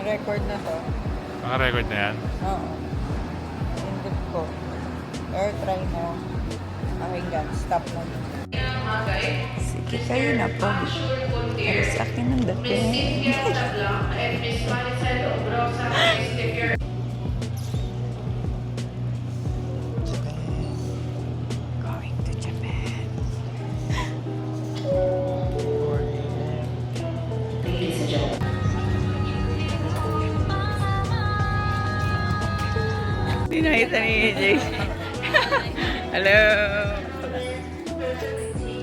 Record na to. Naka-record na yan? Oo. Input ko. Or try mo. Pakinggan. Stop na. Sige kayo na po. Pero sa akin ang dating. Going to Japan. Hindi nakita ni AJ. Hello.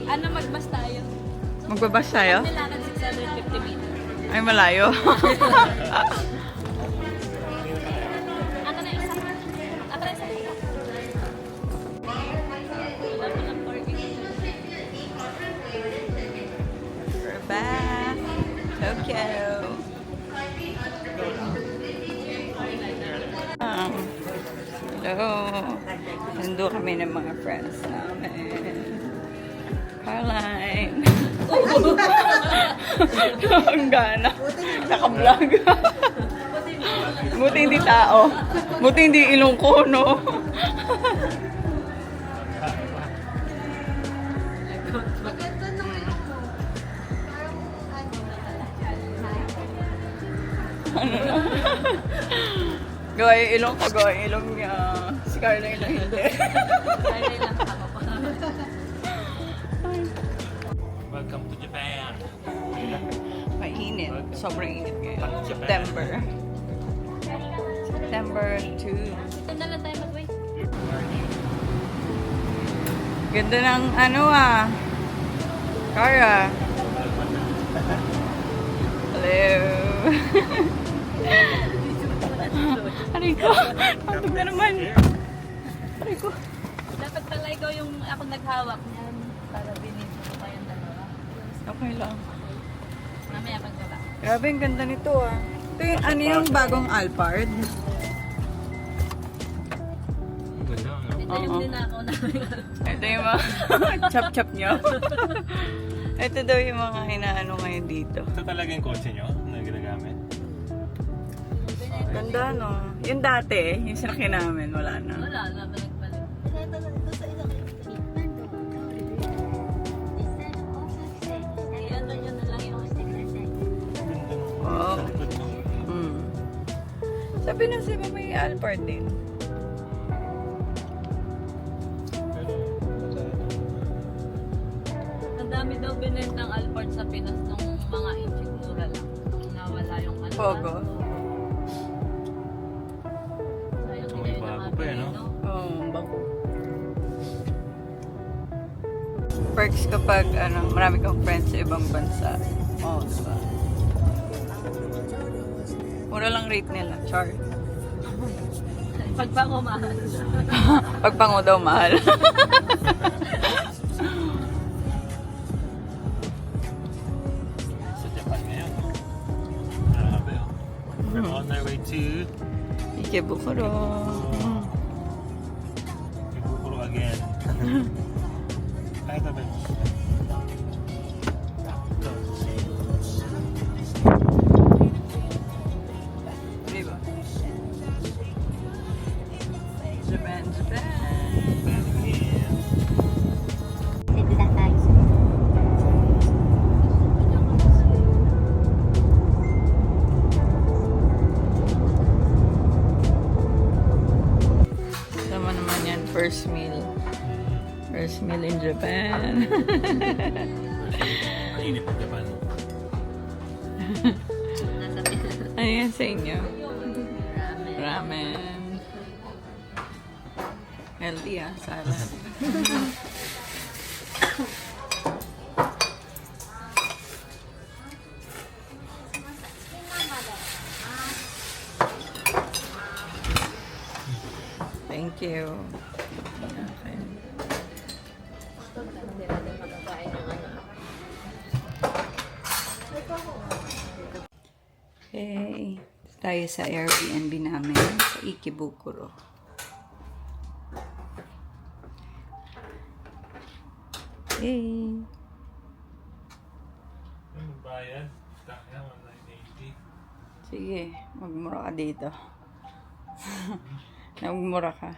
Ano, magbas tayo? Magbabas tayo? Kailangan 650 meters. Ay, malayo. Ako na isa. Ako na isa. Wala pa ng parking. We're back. Tokyo. Hello. Nando kami ng mga friends namin. Caroline. Ang gana. Naka-vlog. Buti hindi tao. Buti hindi ilong ko, no? Gawin ilong ko, gawin ilong niya. Si Caroline lang hindi. Kaya lang ako pa. Welcome to Japan! Mainit. Sobrang init ngayon. September. September 2. Ito na lang tayo mag-wait. Ganda ng ano ah. Cara. Hello. Aray ko. Pagod na naman. Aray ko. Dapat pala ikaw yung ako naghawak niyan. Para binigyan ko kayong dalawa. Okay lang. Mamaya pagbaba. Grabe, ang ganda nito ah. Ito yung, ano yung bagong Alphard? Ganda, ano? Ito yung Oo. ninakaw namin. Ito yung mga chop-chop nyo. Ito daw yung mga inaano ngayon dito. Ito talaga yung kotse nyo na ginagamit? Ganda no? Yung dati, yung sinakyan namin, wala na. Wala, nabalik balik. Ano yun na lang yung Ganda no? Oo. Sa likod mo. Sabi na siya may Alphard din. Pero, Ang dami daw binentang Alphard sa Pinas nung mga insigura lang. Nawala yung ano. Pogo. Sayang May hindi na bago pa eh, no? Oo, bago. Perks kapag ano, marami kang friends sa ibang bansa. Oo, diba? Mura lang rate nila, char. Pagpango mahal. Pagpango daw mahal. sa Japan ngayon. Grabe oh. We're on our way to Ikebukuro. Ibukuro again. Kahit ba? Diba? Japan, Japan. Sama naman yan, first meal. First meal in Japan. Ang init ng Japan. Nasa Pinas. Ano yan sa inyo? Ramen. Ramen. Healthy ah, salad. Thank you. Okay. Hindi natin makakain ng ano. Okay. Tayo sa Airbnb namin sa Ikebukuro. Hey. Yung bayad, kaya 1,980. Sige, magmura ka dito. Nagmura ka.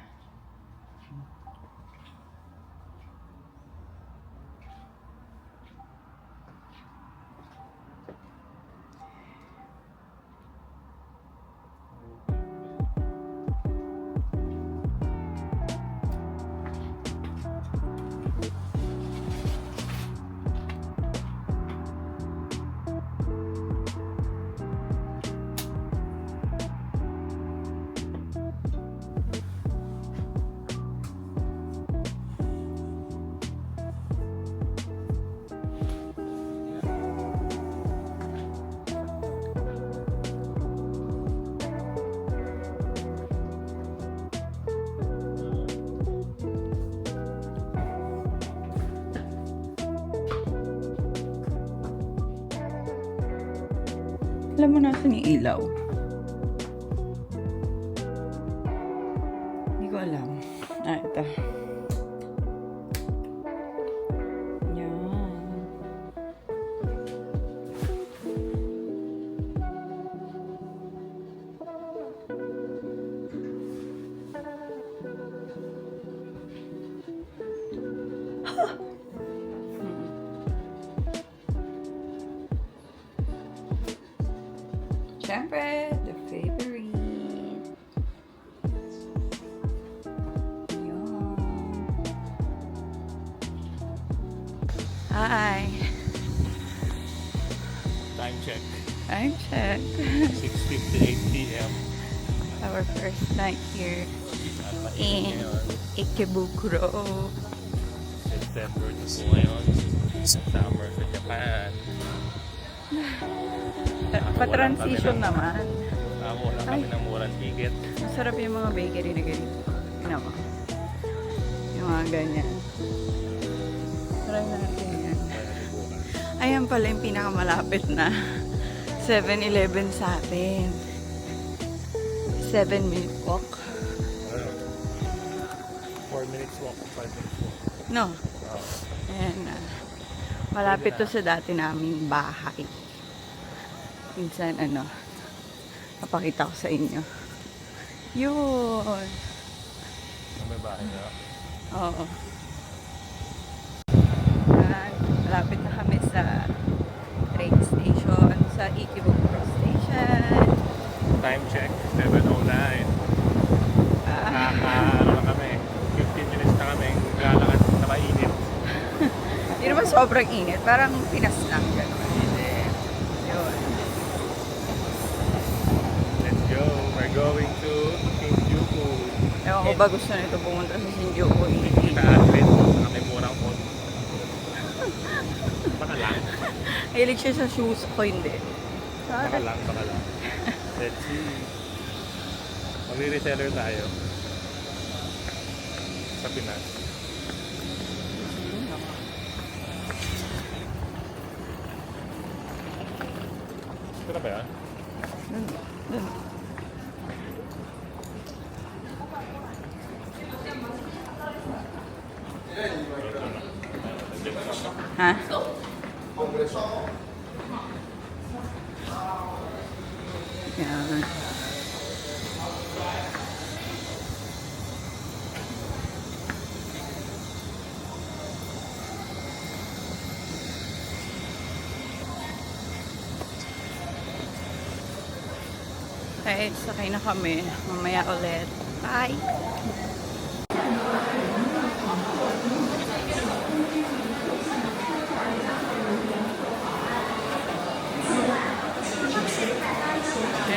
Alam mo nasan yung ilaw? Hindi ko alam. Ah, ito. Yan. Siyempre, the favorite. Yun. Hi. Time check. Time check. 6:58 p.m. Our first night here At mainit in ngayon. Ikebukuro. September na po ngayon. Summer sa Japan. Pa-transition naman. Wala kami ng murang ticket. Masarap yung mga bakery na ganito. Tingnan mo. Yung mga ganyan. Try natin yan. Ayan pala yung pinakamalapit na 7-Eleven sa atin. 7-minute walk. 4 minutes walk, 5 minutes walk. No. Ayan na. Malapit to sa dati naming bahay. Minsan papakita ko sa inyo. Yun. May bahay na. Oo. At malapit na kami sa train station, sa Ikebukuro Station. Time check, 7:09. Ano na kami, 15 minutes na kami lalakad sa mainit. Hindi naman sobrang init. Parang Pinas lang. Ganun. Yun. Let's go. We're going to Shinjuku. Ewan ko ba gusto nito pumunta sa Shinjuku. Kita atlet. Kami murang po. Baka lang. Hilig siya sa shoes ko, hindi. Baka lang. Let's see. Magre-reseller tayo. Sa Pinas. Ito na ba yan? Dun. Ha? Yan. Okay, sakay na kami. Mamaya ulit. Bye!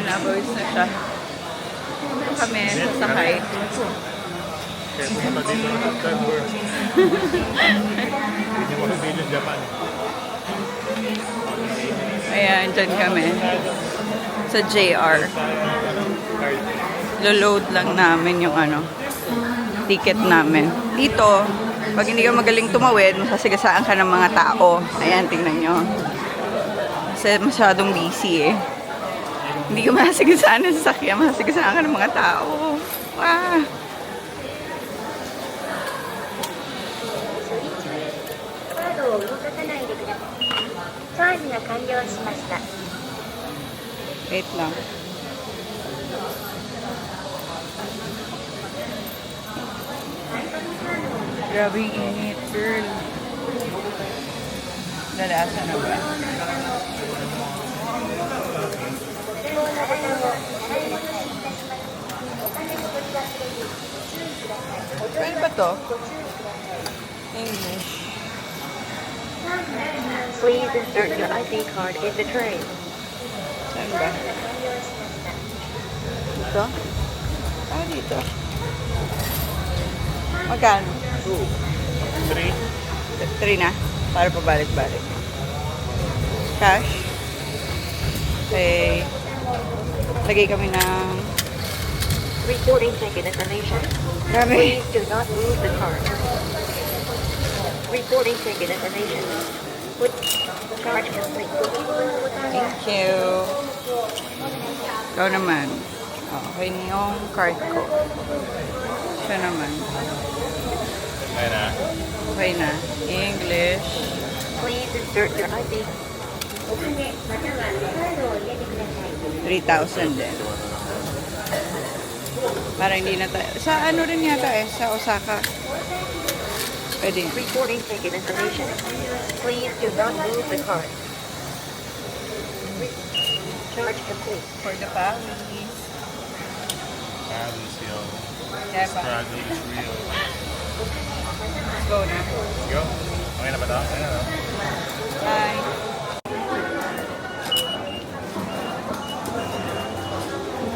Nabawis na siya. Kami sasakay. Kaya pumunta dito ng September. Hindi mo sabihin yung Japan. Ayan, dyan kami. Sa JR. Lo-load lang namin yung ticket namin. Dito, pag hindi ka magaling tumawid, masasigasaan ka ng mga tao. Ayan, tingnan nyo. Kasi masyadong busy eh. Hindi ka masasigasaan ng sasakyan, masasigasaan ka ng mga tao. Wow! Wait lang. Grabe yung init, girl. Lalasa na ba? Ano ba to? English. Please insert your ID card in the tray. Saan ba? Dito? Ah, dito. Magkano? 3. 3 na? Para pabalik-balik. Cash? Okay. Lagay kami ng... Recording ticket information. Kami. Please do not move the card. Recording ticket information. Charge complete. Thank you. Ikaw naman. Okay na yung card ko. Siya naman. Ayan na. Okay na. English. Please insert your ID. 3,000 din. Para hindi na tayo. Sa ano rin yata sa Osaka. Pwede. Recording ticket information. Please do not move the card. Charge complete. For the families. Fabulous, yo. Diba? Struggle is real. Let's go na. Let's go. Okay na ba ito? Ayan na. Bye.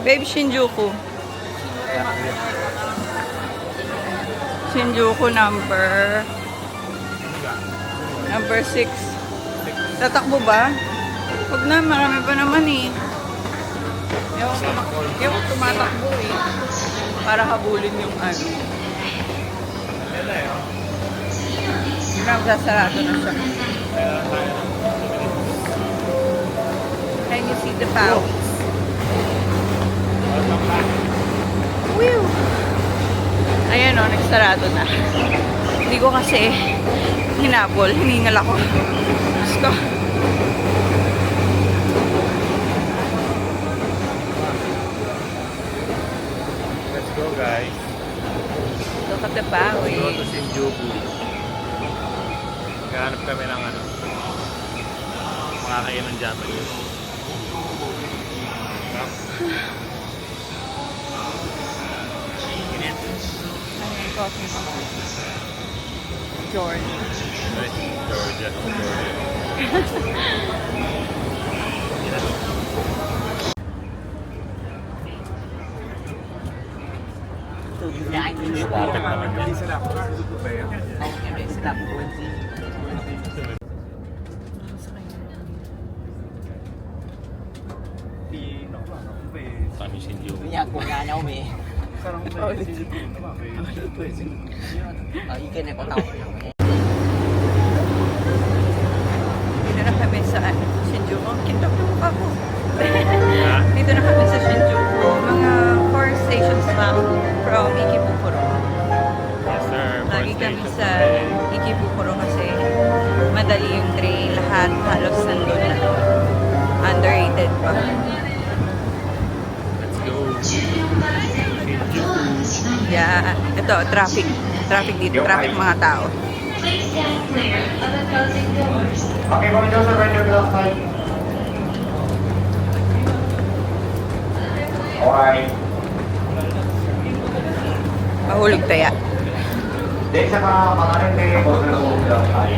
Babe, Shinjuku. Shinjuku number 6. Tatakbo ba? Huwag na, marami pa naman eh. Yung tumatakbo eh. Para habulin yung ano. Nagsasarado na siya. Can you see the pouch? Whew! Ayan o, nagsarado na. Hindi ko kasi hinabol. Hiningal ako. Diyos ko. Let's go, guys. Look at the Bawi. Go to Shinjuku. Kahanap kami ng ano. Makakain ng Japanese. Init. Ano yung coffee mo? George. Ay, Georgia. Georgia. Bakit naman yun? Kami Shinjuku. อยากกดงานเอาเมย์อีกเนี่ยก็เต่า Dito na kami sa Shinjuku. Ang kintab ng mukha ko. Dito na kami sa Shinjuku. Mga 4 stations lang from Ikebukuro. Yes, sir. Lagi First kami station sa today. Ikebukuro kasi madali yung train. Lahat halos nandun na. Underrated pa. Let's go. Shinjuku. Yeah. Ito, traffic. Traffic dito. Traffic mga tao. Mahulog taya. 電車から離れてご通行ください。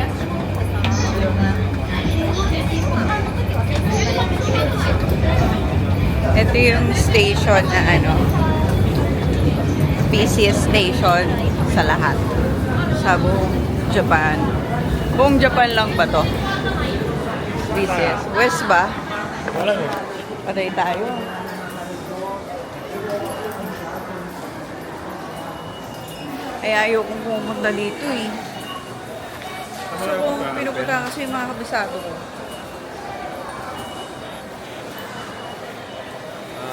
Ito yung station na ano, busiest station sa lahat. Sa buong Japan. Buong Japan lang ba to? Busiest. West ba? Wala eh. Patay tayo. Ay, ayaw kong pumunta dito eh. Gusto kong pinupunta kasi yung mga kabisado ko.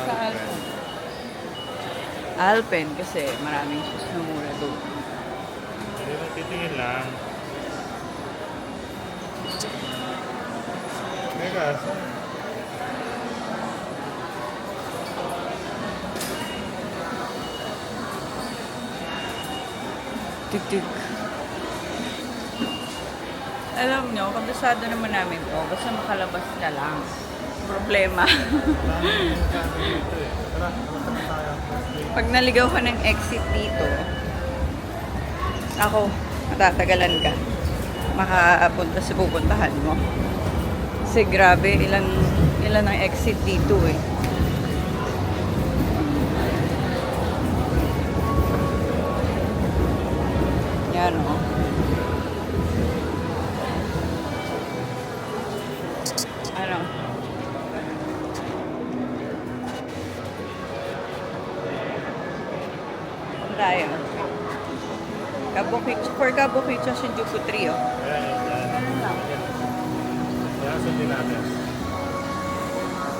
Sa Alpen. Alpen kasi maraming shoes na mura doon. Titingin lang. Teka, Tig-tig. Alam nyo, kabisado naman namin to. Basta makalabas ka lang. Problema. Pag naligaw ka ng exit dito, ako, matatagalan ka. Makapunta sa pupuntahan mo. Kasi grabe, ilan ang exit dito eh. Yan o. Ano? Tayo. For Kabukicho, Shinjuku 3 oh.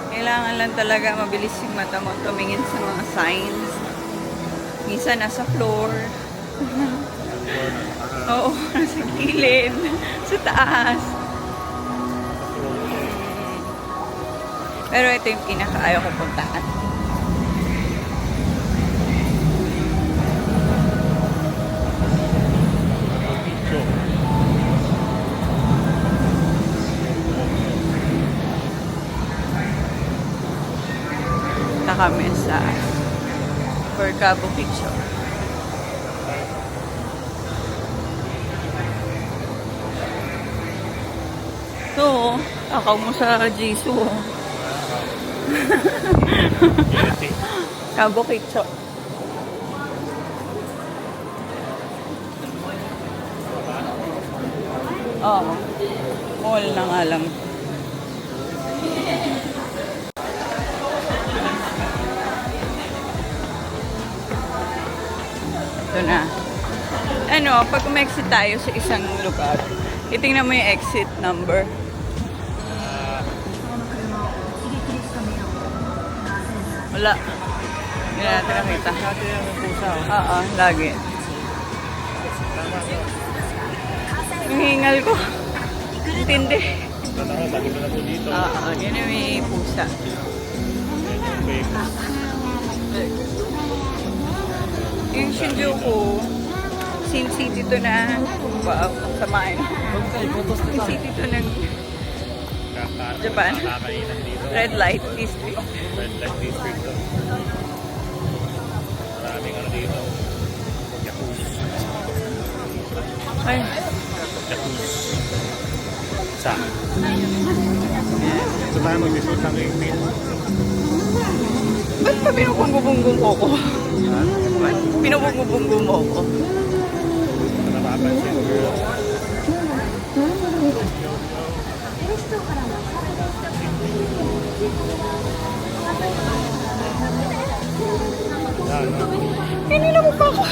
Kailangan lang talaga mabilis yung mata mo tumingin sa mga signs. Minsan nasa floor. Oo, nasa gilid. Sa taas. Pero ito yung pinaka-ayaw ko puntaan. Kami sa for Kabukicho. So, akaw mo sa Jisoo. Kabukicho. Oo. Mall na nga lang. Ito na. Ano, pag umexit tayo sa isang lugar, itingnan mo yung exit number. Wala. Hindi natin nakita. Oo, lagi. Yung hingal ko. Tindi. Oo, yun yung may pusa. Yung Shinjuku, Sin City to na, wow, samahin. Sin City to ng Japan. Red Light District. Red Light District to. Maraming ano dito. Yakuza. Ay. Yakuza. Sa. So tayo mag-discuss ng email. Ba't pa pinupunggo-bunggong ko ko? Pinupunggo-bunggong mo ko. Ito napapansin, girl. Kanina mo pa ako.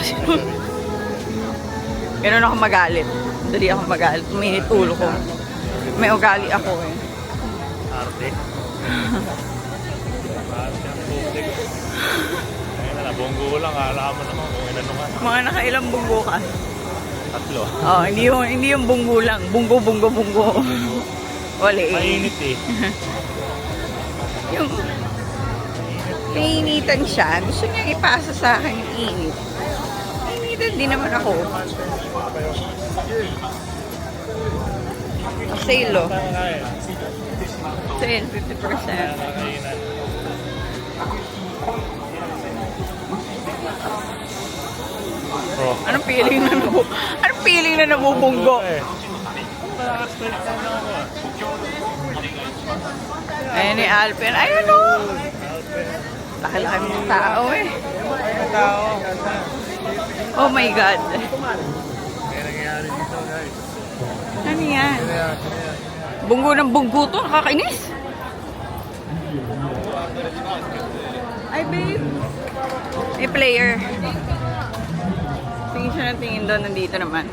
Ganun ako magalit. Dali ako magalit. Uminit ulo ko. May ugali ako eh. Arte. Arte ang tubig. Ayun na, bonggo lang. Alam mo naman kung ilan naman. Mga nakailang bunggo ka. Tatlo. Oh, hindi yung bunggo lang. Bunggo. Wala eh. Mainit eh. Yung nainitan siya. Gusto niya ipasa sa akin yung init. Nainitan din naman ako. Sale oh. Sale, 50%. Oh. Anong feeling na nabubunggo? Ayan ni Alpen. Ayun o! Laki-laki mong tao eh. Oh my God. Ano yan? Bunggo ng bunggo to. Nakakainis. Ay babe. May player. Tingin siya ng tingin doon. Nandito naman.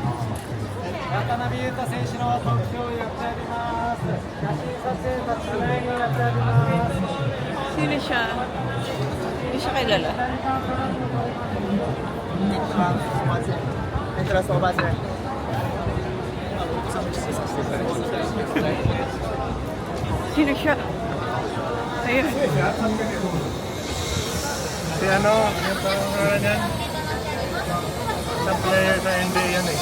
Sino siya? Hindi siya kilala. Sino siya? Ayun. Si ano? Yung pangalan yan? Isang player sa NBA yan eh.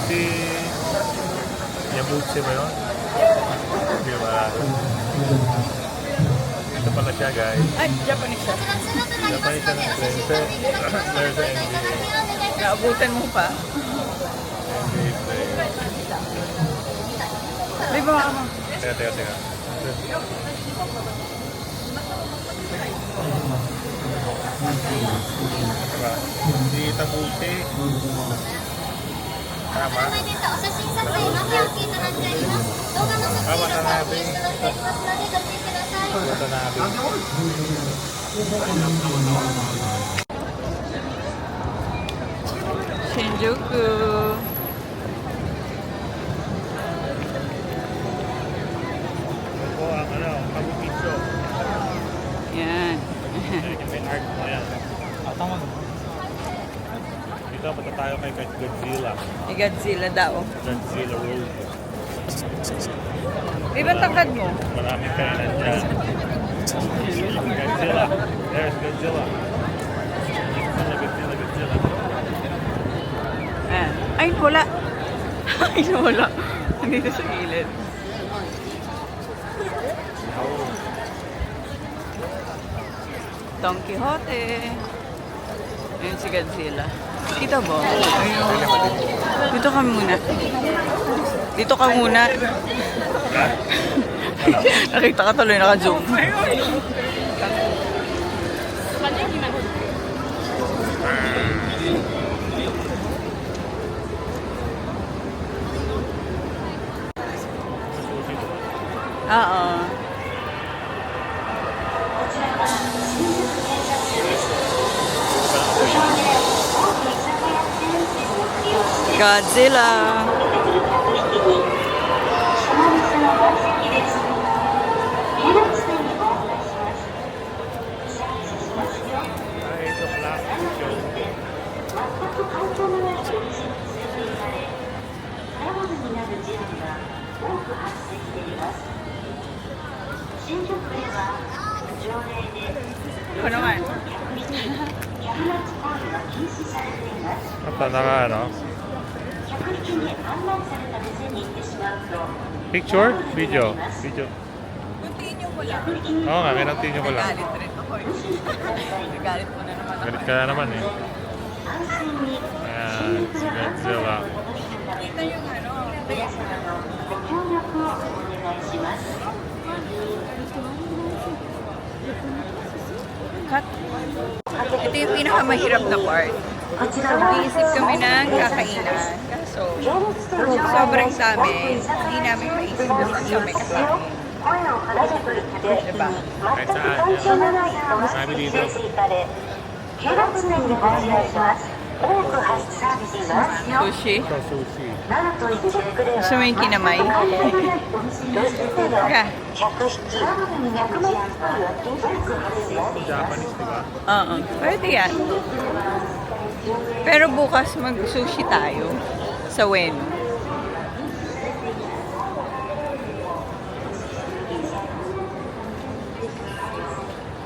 Si... Yabutse ba yun? Di ba? Ito pala siya guys. Ay, Japanese siya. Japanese siya ng player sa NBA. Naabutan mo pa. NBA player. Di ba ako? Teka. Diba? Si Tabute. Tama? Watanabe. Shinjuku. Ito ang Kabukicho. Yan. May art mo yan. Tama naman. Dito punta tayo kay Godzilla. May Godzilla daw. Godzilla Road. Di ba tangkad mo? Maraming kainan dyan. Godzilla. There's Godzilla. Godzilla. Ay, wala. Ay, wala. Nandito sa gilid. Don Quixote. Ayun si Godzilla. Kita mo? Ayun. Dito ka muna. Dito ka muna. Nakita ka tuloy, naka-zoom. Oo. Godzilla. Ay, ito plastic yun. Ako naman. At ano? Picture? Video? Video. Continue mo lang. Oo nga, kinontinue ko lang. Nagalit rin ako. Nagalit mo na naman ako. Galit ka na naman eh. Ayan, si Godzilla. Kita yung ano. Cut. Ito yung pinakamahirap na part. Mag-iisip kami ng kakainan. Kaso, sobrang dami. Hindi namin maisip na saan kami kakain. Diba? Kahit saan. Yan. Sabi dito. Sushi. Ito, sushi. Gusto mo yung kinamay? Tara. Japanese, diba? Oo. Pwede yan. Pero bukas mag-sushi tayo sa Ueno.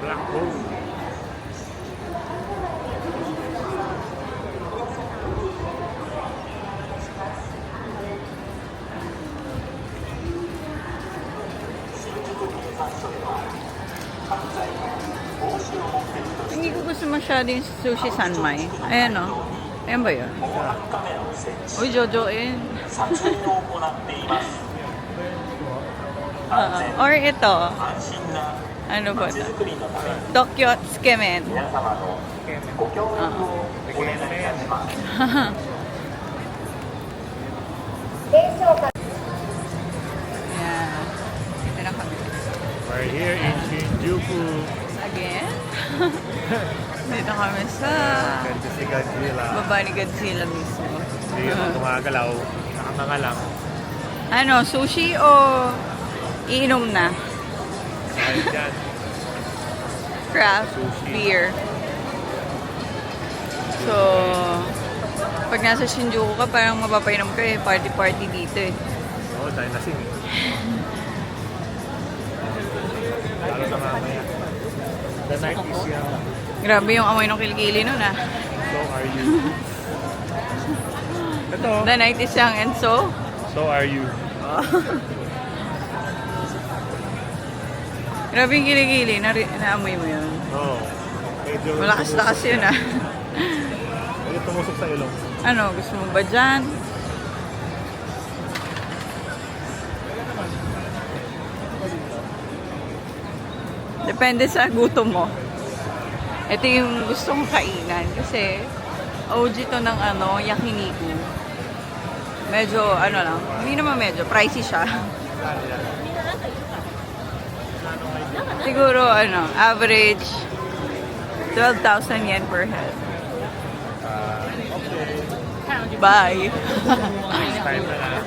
Black hole. Hindi ko gusto masyado yung sushi sanmai. Ayan o. Ayan ba yun? Uy, Jojoin. Or ito. Ano ba ito? Tokyo Tsukemen. Yeah. Ito na kami. We're here in Shinjuku. Again? Dito kami sa Ganda si Godzilla. baba ni Godzilla mismo. Hindi yung gumagalaw. Nakakanga lang. Ano, sushi o iinom na? Dahil dyan. Craft Sushi. beer. So, pag nasa Shinjuku ka, parang mapapainom ka eh. Party-party dito eh. Oo, dahil lasing eh. Lalo na mamaya. The night is young. Grabe yung amoy ng kilikili nun ah. So are you. Ito. The night is young and so? So are you. Grabe yung kilikili. Naamoy mo yun. Oo. Medyo Malakas-lakas yun ah. Medyo tumusok sa ilong. Ano, gusto mo ba dyan? Depende sa gutom mo. Ito yung gusto kong kainan kasi OG to ng yakiniku. Medyo lang, hindi naman medyo, pricey siya. Siguro average 12,000 yen per head. Bye. Time na na.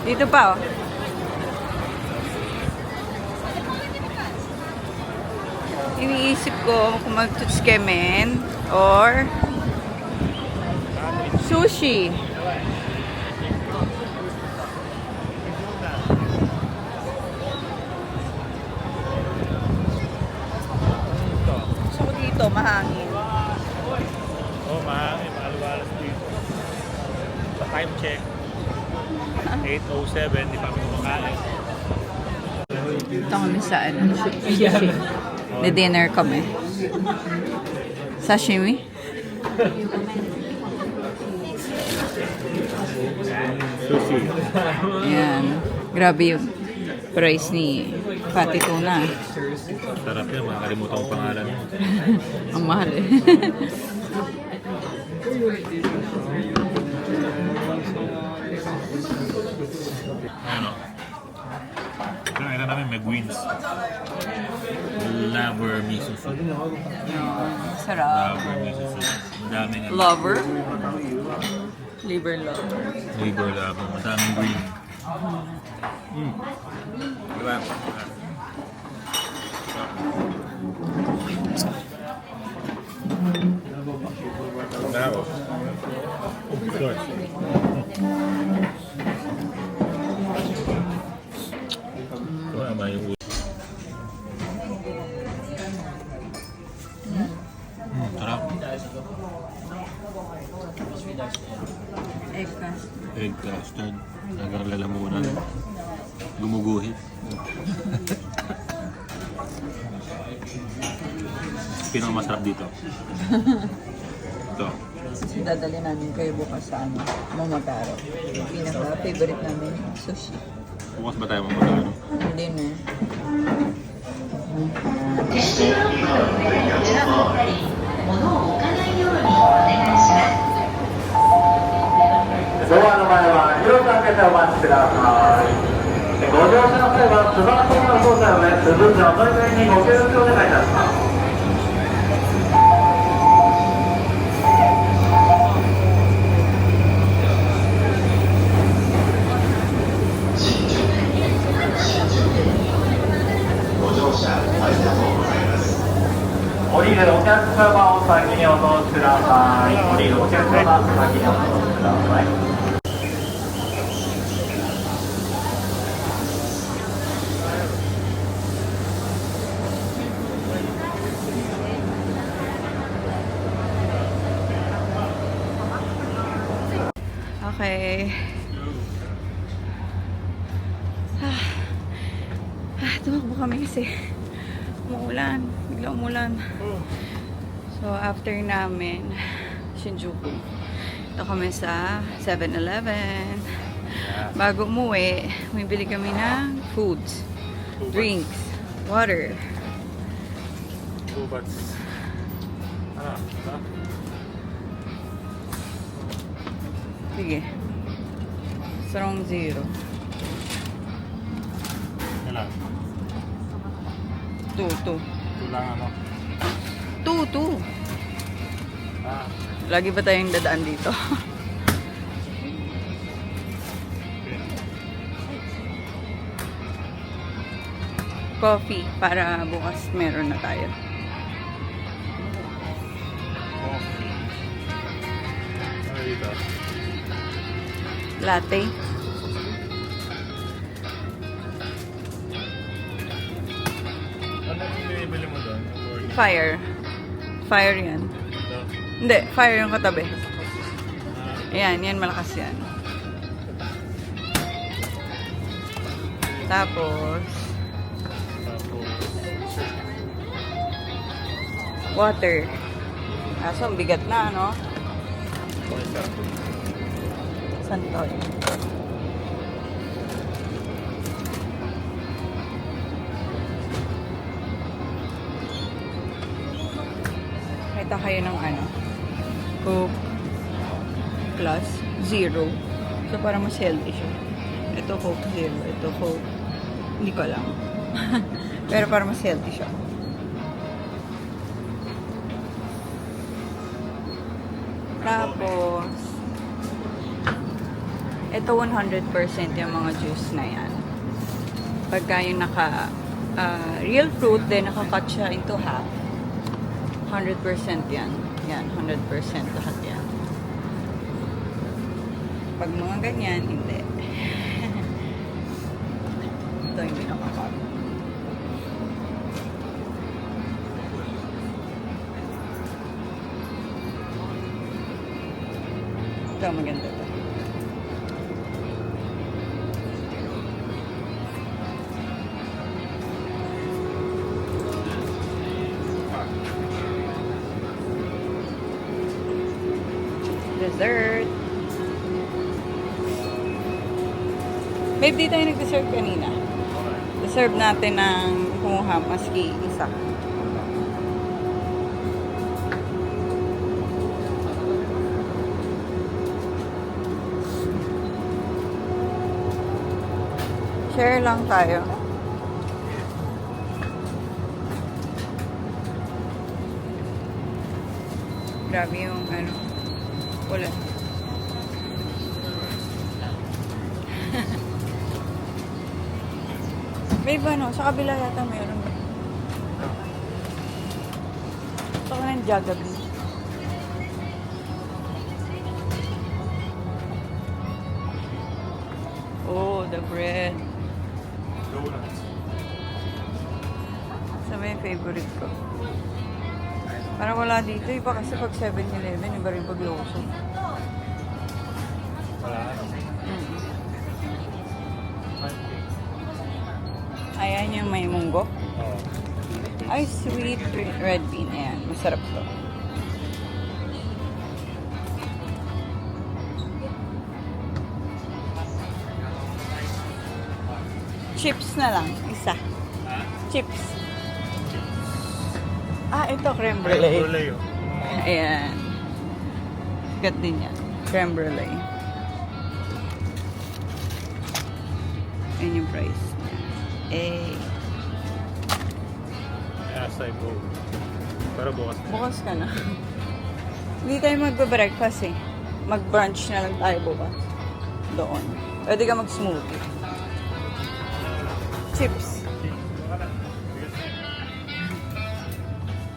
Dito pa oh. Iniisip ko kung mag-tutskemen or sushi. Gusto ko dito, mahangin. Oh, mahangin. Maluwalas dito. Sa time check. 8:07. Di pa kami kumakain. Dito kami sa sushi. Dinner kami. Sashimi? Sushi. Ayan. Grabe yung price ni Fatty Tuna. Sarap yun. Makakalimutan ko pangalan mo. Ang mahal eh. Ano? Kaya namin may greens. Lover miso soup. Sarap. Lover miso soup. Madaming Lover? Liver lover. liver lover. Madaming green. Diba? Bravo. Good. Tama yung ulo. Sarap. Egg ka. Egg custard. Nagarlalamunan. Gumuguhit. Pinakamasarap dito. Ito. Dadali namin kayo bukas sa Momotaro. Pinaka-favorite namin, sushi. Bukas ba tayo mamagano? Hindi no. ドアの前は広く開けてお待ちください。ご乗車の際はスマートフォンの操作をね、スムーズなお乗り換えにご協力お願いいたします。降りるお客様を先にお通しください。降りるお客様先にお通しください。Okay. Tumakbo kami kasi umuulan. Bigla umulan. So, after namin, Shinjuku. Ito kami sa 7-Eleven. Bago umuwi, bumibili kami ng foods, drinks, water. Bubats. Sige. Strong zero. Ilan? 2. Tulang ano? 2. Lagi ba tayong dadaan dito? Coffee para bukas meron na tayo. Ano dito? Latte. Ano yung binibili mo doon? Fire. Fire yan. Ito. Hindi, fire yung katabi. Ayan, yan malakas yan. Tapos, Tapos, water. Kaso, ang bigat na, no? isa. Santoy. Kita kayo ng ano? Coke plus zero. So, para mas healthy siya. Ito Coke zero. Ito Coke. Hindi ko alam. Pero para mas healthy siya. Tapos, ito 100% yung mga juice na yan. Pagka yung real fruit, then naka-cut siya into half. 100% yan. Yan, 100% lahat yan. Pag mga ganyan, hindi. Ito hindi naka-cut. Ito, maganda ito. Dessert. Babe, di tayo nag-dessert kanina. Deserve natin ng kumuha maski isa. Share lang tayo. Grabe yung ano. Wala. May ba no? Sa kabila yata mayroon. Ito ka ng Jollibee. Oh, the bread. Donuts. Sa may favorite ko. Para wala dito. Iba kasi pag 7-Eleven, iba rin pag Lawson. Wala. Ayan yung may munggo. Oo. Ay, sweet red bean. Ayan, masarap to. Chips na lang. Isa. Chips. Ah, ito, creme brulee. Brulee, oh. Ayan. Gat din yan. Creme brulee. Ayan yung price. Eh, As I go. Pero bukas. bukas ka na. Hindi tayo magbe-breakfast eh. Mag-brunch na lang tayo bukas. Doon. Pwede ka mag-smoothie. Chips.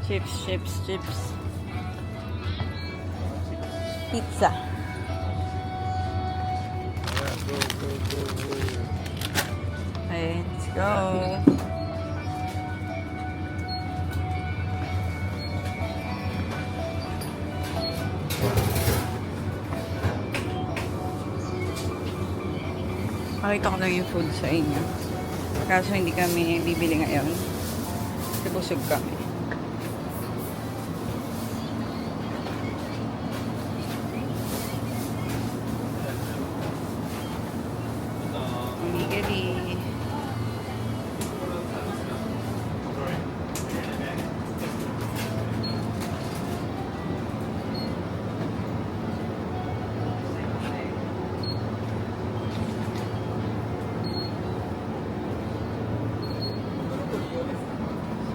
Chips, chips, chips. Pizza. Yeah, go. Okay, let's go. Pakita ko lang yung food sa inyo. Kaso hindi kami bibili ngayon. Kasi busog kami. Onigiri.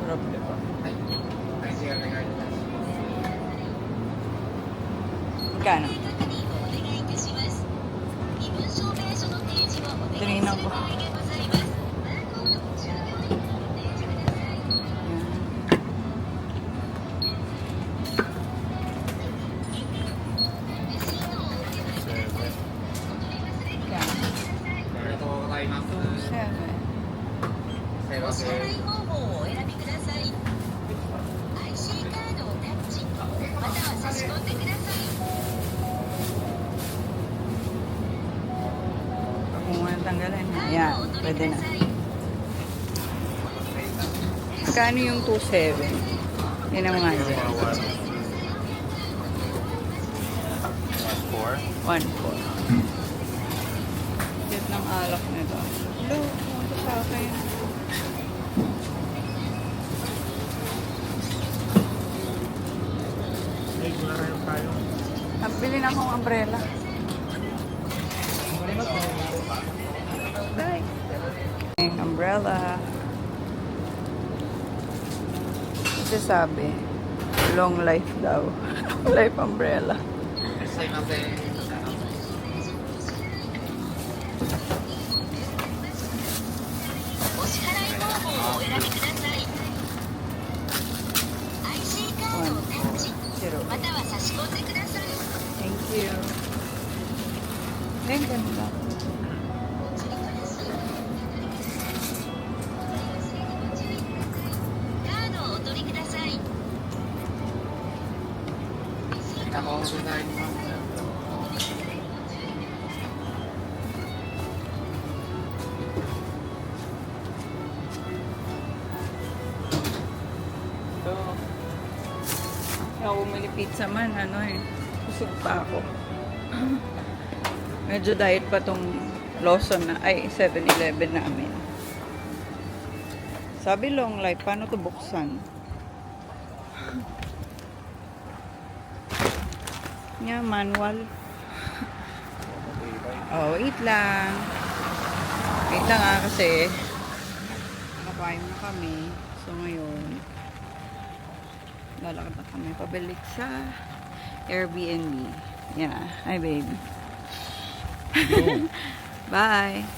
Sarap, diba? Magkano? Tinignan ko. Seven. Kung ano tanggalin. Ayan, pwede na. Kano yung 2.7? Yun ang mga dyan. 1.4. Cute ng alak nito. Hello, pumunta sa akin. Ay, wala rin tayo. Nabili na akong umbrella. Bye. Umbrella. Kasi sabi, long life daw. Life umbrella. Zero. Thank you. Ay, ganda. Ako bumili pizza man, ano eh. Busog pa ako. Medyo diet pa tong Lawson na, ay 7-Eleven namin. Sabi long life, paano to buksan? Nga, manual. Oh, wait lang. Wait lang kasi nakapain na kami. So ngayon, lalakad na kami pabalik sa Airbnb. Yeah. Hi, babe. Bye.